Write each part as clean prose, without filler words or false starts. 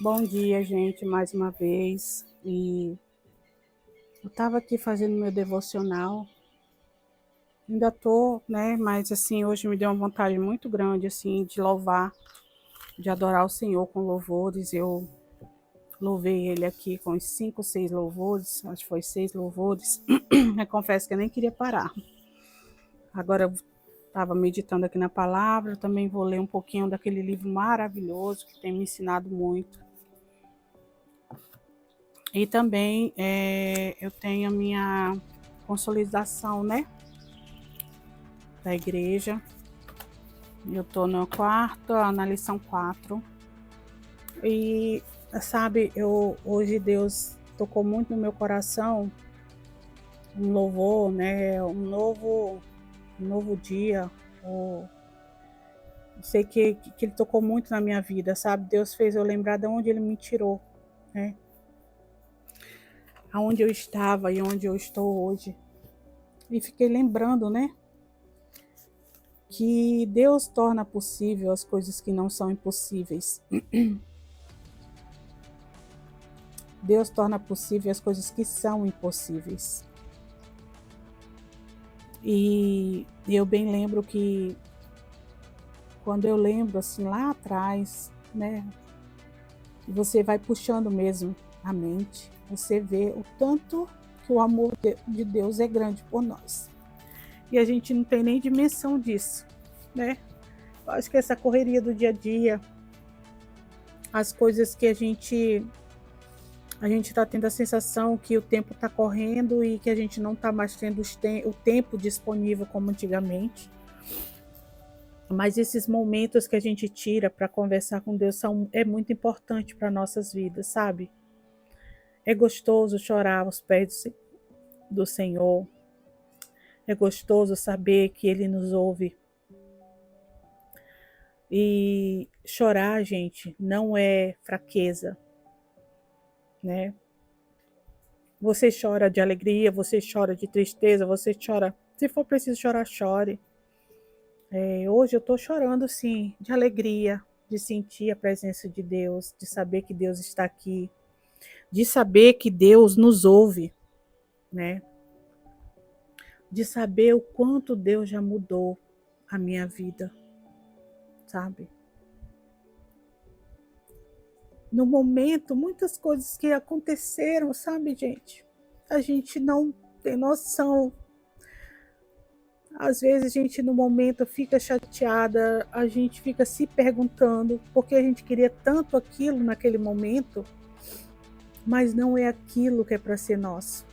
Bom dia, gente, mais uma vez. E eu estava aqui fazendo meu devocional. Ainda tô, né? Mas assim, hoje me deu uma vontade muito grande, assim, de louvar, de adorar o Senhor com louvores. Eu louvei Ele aqui com uns 5, 6 louvores. Acho que foi 6 louvores. Eu confesso que eu nem queria parar. Agora eu estava meditando aqui na palavra. Eu também vou ler um pouquinho daquele livro maravilhoso que tem me ensinado muito. E também eu tenho a minha consolidação, né, da igreja. Eu estou no quarto, na lição 4. E, sabe, hoje Deus tocou muito no meu coração um louvor, né, um novo dia. Eu sei que Ele tocou muito na minha vida, sabe? Deus fez eu lembrar de onde Ele me tirou, né? Aonde eu estava e onde eu estou hoje. E fiquei lembrando, né, que Deus torna possível as coisas que não são impossíveis. Deus torna possível as coisas que são impossíveis. E eu bem lembro que quando eu lembro assim lá atrás, né, você vai puxando mesmo a mente, você vê o tanto que o amor de Deus é grande por nós. E a gente não tem nem dimensão disso, né? Eu acho que essa correria do dia a dia, as coisas que a gente está tendo a sensação que o tempo está correndo e que a gente não está mais tendo o tempo disponível como antigamente. Mas esses momentos que a gente tira para conversar com Deus é muito importante para nossas vidas, sabe? É gostoso chorar aos pés do Senhor. É gostoso saber que Ele nos ouve. E chorar, gente, não é fraqueza, né? Você chora de alegria, você chora de tristeza, você chora. Se for preciso chorar, chore. Hoje eu estou chorando, sim, de alegria, de sentir a presença de Deus, de saber que Deus está aqui, de saber que Deus nos ouve, né? De saber o quanto Deus já mudou a minha vida, sabe? No momento, muitas coisas que aconteceram, sabe, gente? A gente não tem noção. Às vezes a gente no momento fica chateada, a gente fica se perguntando porque a gente queria tanto aquilo naquele momento, mas não é aquilo que é para ser nosso.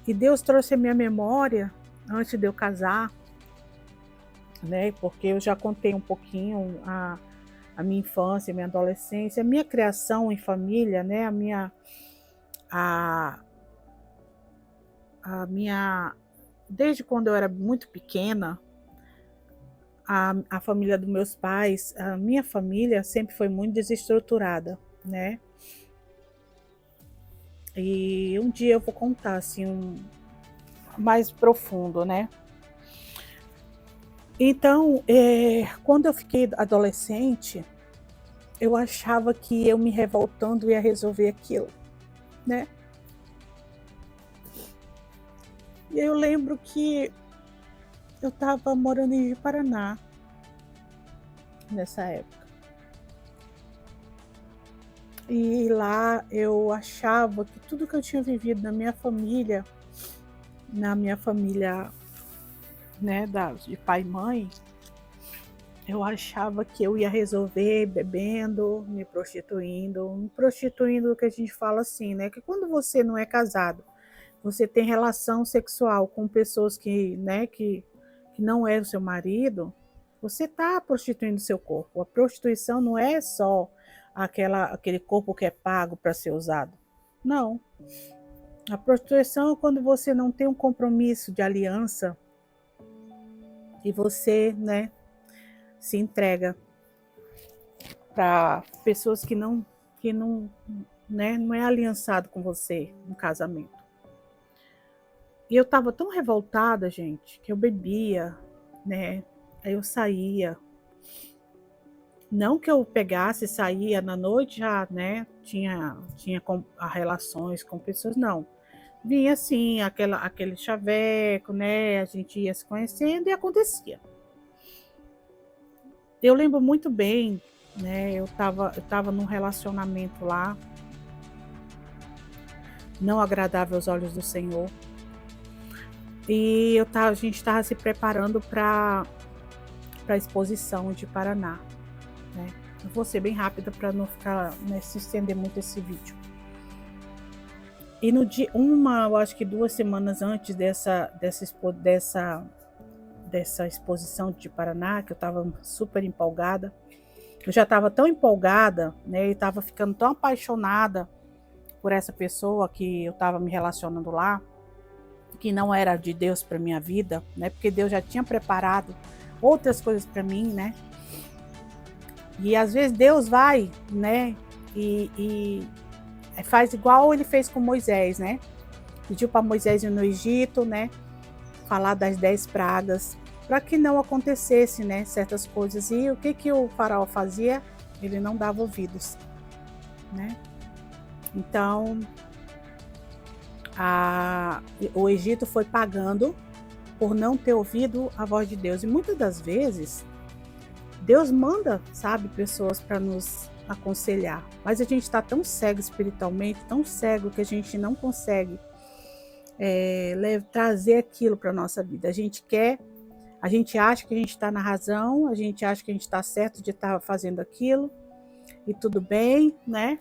E Deus trouxe a minha memória antes de eu casar, né? Porque eu já contei um pouquinho a minha infância, a minha adolescência, a minha criação em família, né? A, a minha desde quando eu era muito pequena, a família dos meus pais, a minha família sempre foi muito desestruturada, né? E um dia eu vou contar assim mais profundo, né? Então, quando eu fiquei adolescente, eu achava que eu me revoltando ia resolver aquilo, né? E eu lembro que eu estava morando em Paraná nessa época. E lá eu achava que tudo que eu tinha vivido na minha família, né, de pai e mãe, eu achava que eu ia resolver bebendo, me prostituindo que a gente fala assim, né, que quando você não é casado, você tem relação sexual com pessoas que, né, que não é o seu marido, você está prostituindo seu corpo. A prostituição não é só aquele corpo que é pago para ser usado. Não. A prostituição é quando você não tem um compromisso de aliança e você, né, se entrega para pessoas que não, né, não é aliançado com você no casamento. E eu estava tão revoltada, gente, que eu bebia, né? Aí eu saía, Não que eu pegasse, saía na noite, já, né, tinha relações com pessoas, não. Vinha assim, aquele chaveco, né, a gente ia se conhecendo e acontecia. Eu lembro muito bem, né, eu tava num relacionamento lá, não agradável aos olhos do Senhor, e a gente estava se preparando para a exposição de Paraná, né. Eu vou ser bem rápida para não ficar, né, se estender muito esse vídeo. E no dia, eu acho que 2 semanas antes dessa exposição de Paraná, que eu estava super empolgada, eu já estava tão empolgada, né, e estava ficando tão apaixonada por essa pessoa que eu estava me relacionando lá, que não era de Deus para minha vida, né, porque Deus já tinha preparado outras coisas para mim, né. E às vezes Deus vai, né, e faz igual ele fez com Moisés, né? Pediu para Moisés ir no Egito, né? Falar das 10 pragas, para que não acontecesse, né? Certas coisas. E o que o faraó fazia? Ele não dava ouvidos, né? Então, o Egito foi pagando por não ter ouvido a voz de Deus. E muitas das vezes, Deus manda, sabe, pessoas para nos aconselhar, mas a gente está tão cego espiritualmente, tão cego que a gente não consegue trazer aquilo para nossa vida. A gente acha que a gente está na razão, a gente acha que a gente está certo de estar fazendo aquilo e tudo bem, né?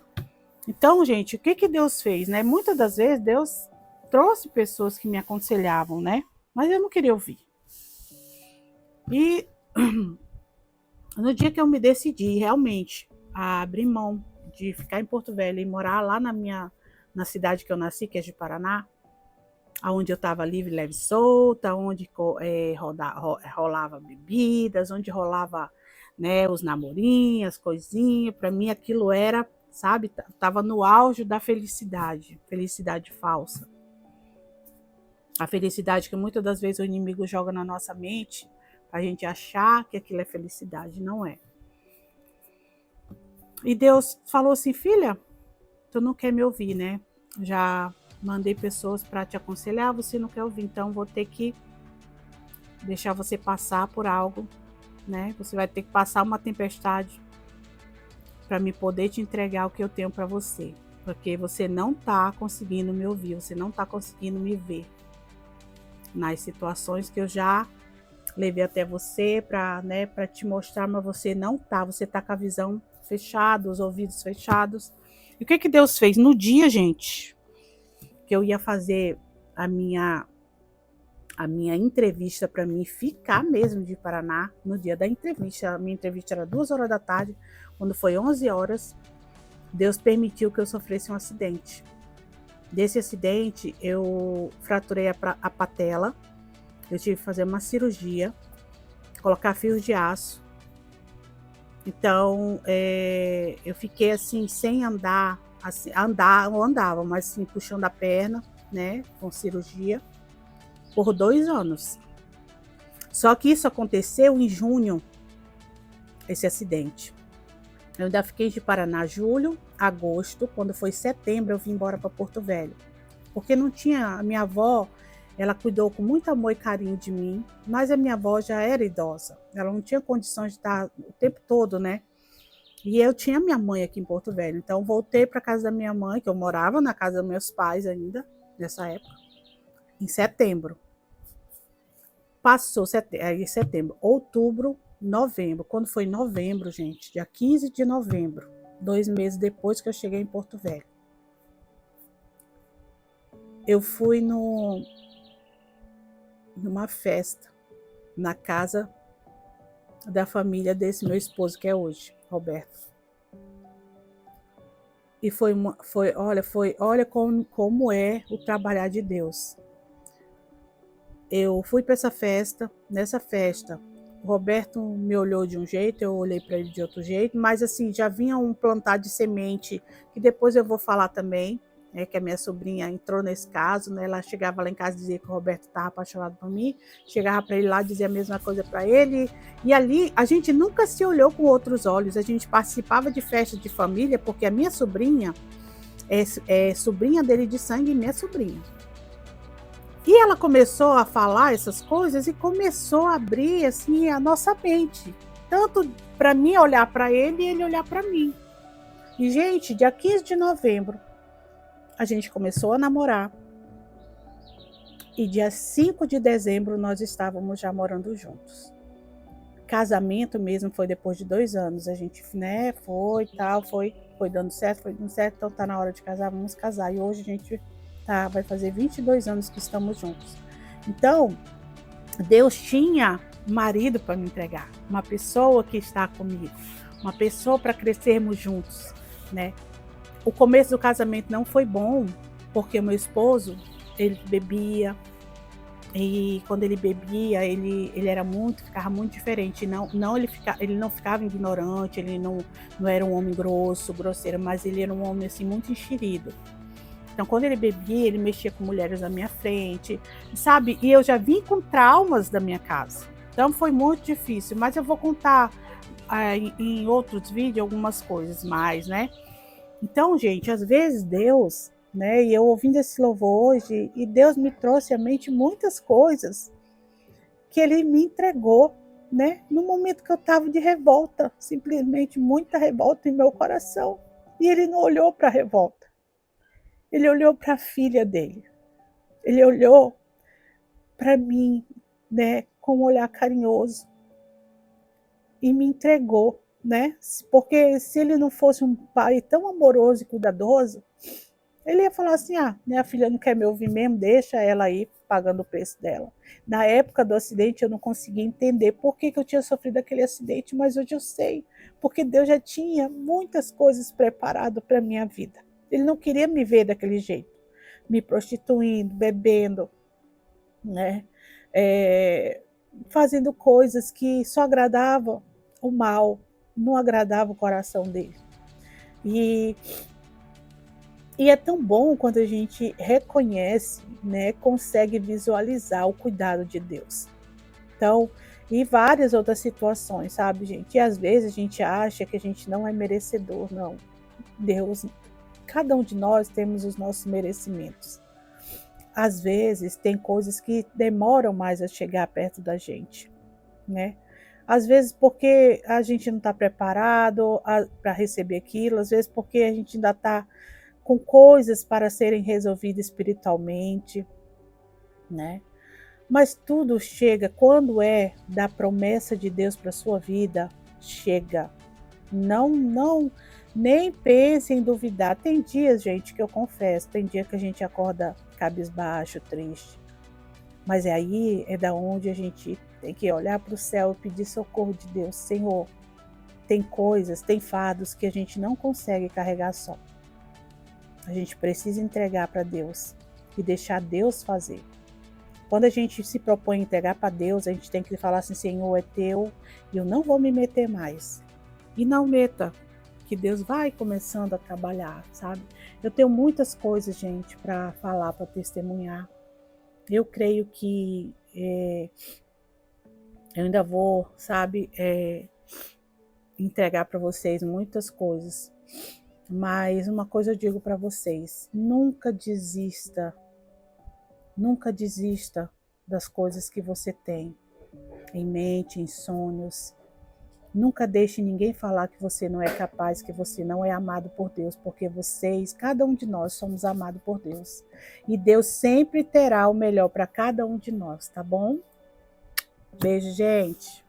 Então, gente, o que Deus fez, né? Muitas das vezes Deus trouxe pessoas que me aconselhavam, né? Mas eu não queria ouvir. E no dia que eu me decidi realmente a abrir mão de ficar em Porto Velho e morar lá na cidade que eu nasci, que é de Paraná, onde eu estava livre, leve e solta, onde rolava bebidas, onde rolava, né, os namorinhos, coisinhas. Para mim aquilo era, sabe, estava no auge da felicidade falsa. A felicidade que muitas das vezes o inimigo joga na nossa mente, para a gente achar que aquilo é felicidade, não é. E Deus falou assim: filha, tu não quer me ouvir, né? Já mandei pessoas para te aconselhar, você não quer ouvir, então vou ter que deixar você passar por algo, né? Você vai ter que passar uma tempestade para me poder te entregar o que eu tenho para você, porque você não está conseguindo me ouvir, você não está conseguindo me ver nas situações que eu já levei até você para, né, para te mostrar, mas você não tá, você tá com a visão fechada, os ouvidos fechados. E o que Deus fez? No dia, gente, que eu ia fazer a minha entrevista para mim ficar mesmo de Paraná, no dia da entrevista, a minha entrevista era 2h da tarde, quando foi 11 horas, Deus permitiu que eu sofresse um acidente. Desse acidente, eu fraturei a patela, eu tive que fazer uma cirurgia, colocar fios de aço. Então, eu fiquei assim, sem andar, assim, eu andava, mas assim, puxando a perna, né, com cirurgia, por 2 anos. Só que isso aconteceu em junho, esse acidente. Eu ainda fiquei de Paraná julho, agosto, quando foi setembro eu vim embora para Porto Velho. Porque não tinha, a minha avó, ela cuidou com muito amor e carinho de mim, mas a minha avó já era idosa, ela não tinha condições de estar o tempo todo, né? E eu tinha minha mãe aqui em Porto Velho, então voltei para casa da minha mãe, que eu morava na casa dos meus pais ainda, nessa época, em setembro. Passou setembro, outubro, novembro. Quando foi novembro, gente, dia 15 de novembro, 2 meses depois que eu cheguei em Porto Velho, eu fui numa festa na casa da família desse meu esposo, que é hoje, Roberto. E olha como é o trabalhar de Deus. Eu fui para essa festa, nessa festa, o Roberto me olhou de um jeito, eu olhei para ele de outro jeito, mas assim, já vinha um plantar de semente, que depois eu vou falar também, que a minha sobrinha entrou nesse caso, né? Ela chegava lá em casa e dizia que o Roberto estava apaixonado por mim, chegava para ele lá, dizia a mesma coisa para ele, e ali a gente nunca se olhou com outros olhos, a gente participava de festas de família, porque a minha sobrinha é sobrinha dele de sangue e minha sobrinha. E ela começou a falar essas coisas e começou a abrir assim a nossa mente, tanto para mim olhar para ele e ele olhar para mim. E gente, dia 15 de novembro, a gente começou a namorar. E dia 5 de dezembro nós estávamos já morando juntos. Casamento mesmo foi depois de 2 anos. A gente, né, foi dando certo, então tá na hora de casar, vamos casar. E hoje a gente vai fazer 22 anos que estamos juntos. Então, Deus tinha marido para me entregar, uma pessoa que está comigo, uma pessoa para crescermos juntos, né? O começo do casamento não foi bom, porque o meu esposo, ele bebia, e quando ele bebia, ele ficava muito diferente. Ele não ficava ignorante, ele não era um homem grosseiro, mas ele era um homem assim muito enxerido. Então, quando ele bebia, ele mexia com mulheres na minha frente, sabe? E eu já vim com traumas da minha casa. Então, foi muito difícil. Mas eu vou contar em outros vídeos algumas coisas mais, né? Então, gente, às vezes Deus, né? E eu ouvindo esse louvor hoje, e Deus me trouxe à mente muitas coisas que Ele me entregou, né? No momento que eu estava de revolta, simplesmente muita revolta em meu coração. E Ele não olhou para a revolta. Ele olhou para a filha dele. Ele olhou para mim, né, com um olhar carinhoso e me entregou, né? Porque se ele não fosse um pai tão amoroso e cuidadoso, ele ia falar assim: ah, minha filha não quer me ouvir mesmo, deixa ela aí pagando o preço dela. Na época do acidente eu não conseguia entender por que eu tinha sofrido aquele acidente, mas hoje eu sei, porque Deus já tinha muitas coisas preparadas para a minha vida. Ele não queria me ver daquele jeito, me prostituindo, bebendo, né? Fazendo coisas que só agradavam o mal, não agradava o coração dele. E é tão bom quando a gente reconhece, né, consegue visualizar o cuidado de Deus. Então, e várias outras situações, sabe, gente? E às vezes a gente acha que a gente não é merecedor, não. Deus, cada um de nós temos os nossos merecimentos. Às vezes tem coisas que demoram mais a chegar perto da gente, né? Às vezes porque a gente não está preparado para receber aquilo, às vezes porque a gente ainda está com coisas para serem resolvidas espiritualmente, né? Mas tudo chega quando é da promessa de Deus para sua vida, chega. Não, nem pense em duvidar. Tem dias, gente, que eu confesso, tem dia que a gente acorda cabisbaixo, triste. Mas aí é da onde a gente tem que olhar para o céu e pedir socorro de Deus. Senhor, tem coisas, tem fardos que a gente não consegue carregar só. A gente precisa entregar para Deus e deixar Deus fazer. Quando a gente se propõe a entregar para Deus, a gente tem que falar assim: Senhor, é teu, e eu não vou me meter mais. E não meta, que Deus vai começando a trabalhar, sabe? Eu tenho muitas coisas, gente, para falar, para testemunhar. Eu creio que eu ainda vou, sabe, entregar para vocês muitas coisas. Mas uma coisa eu digo para vocês: nunca desista das coisas que você tem em mente, em sonhos. Nunca deixe ninguém falar que você não é capaz, que você não é amado por Deus, porque vocês, cada um de nós, somos amados por Deus. E Deus sempre terá o melhor para cada um de nós, tá bom? Beijo, gente.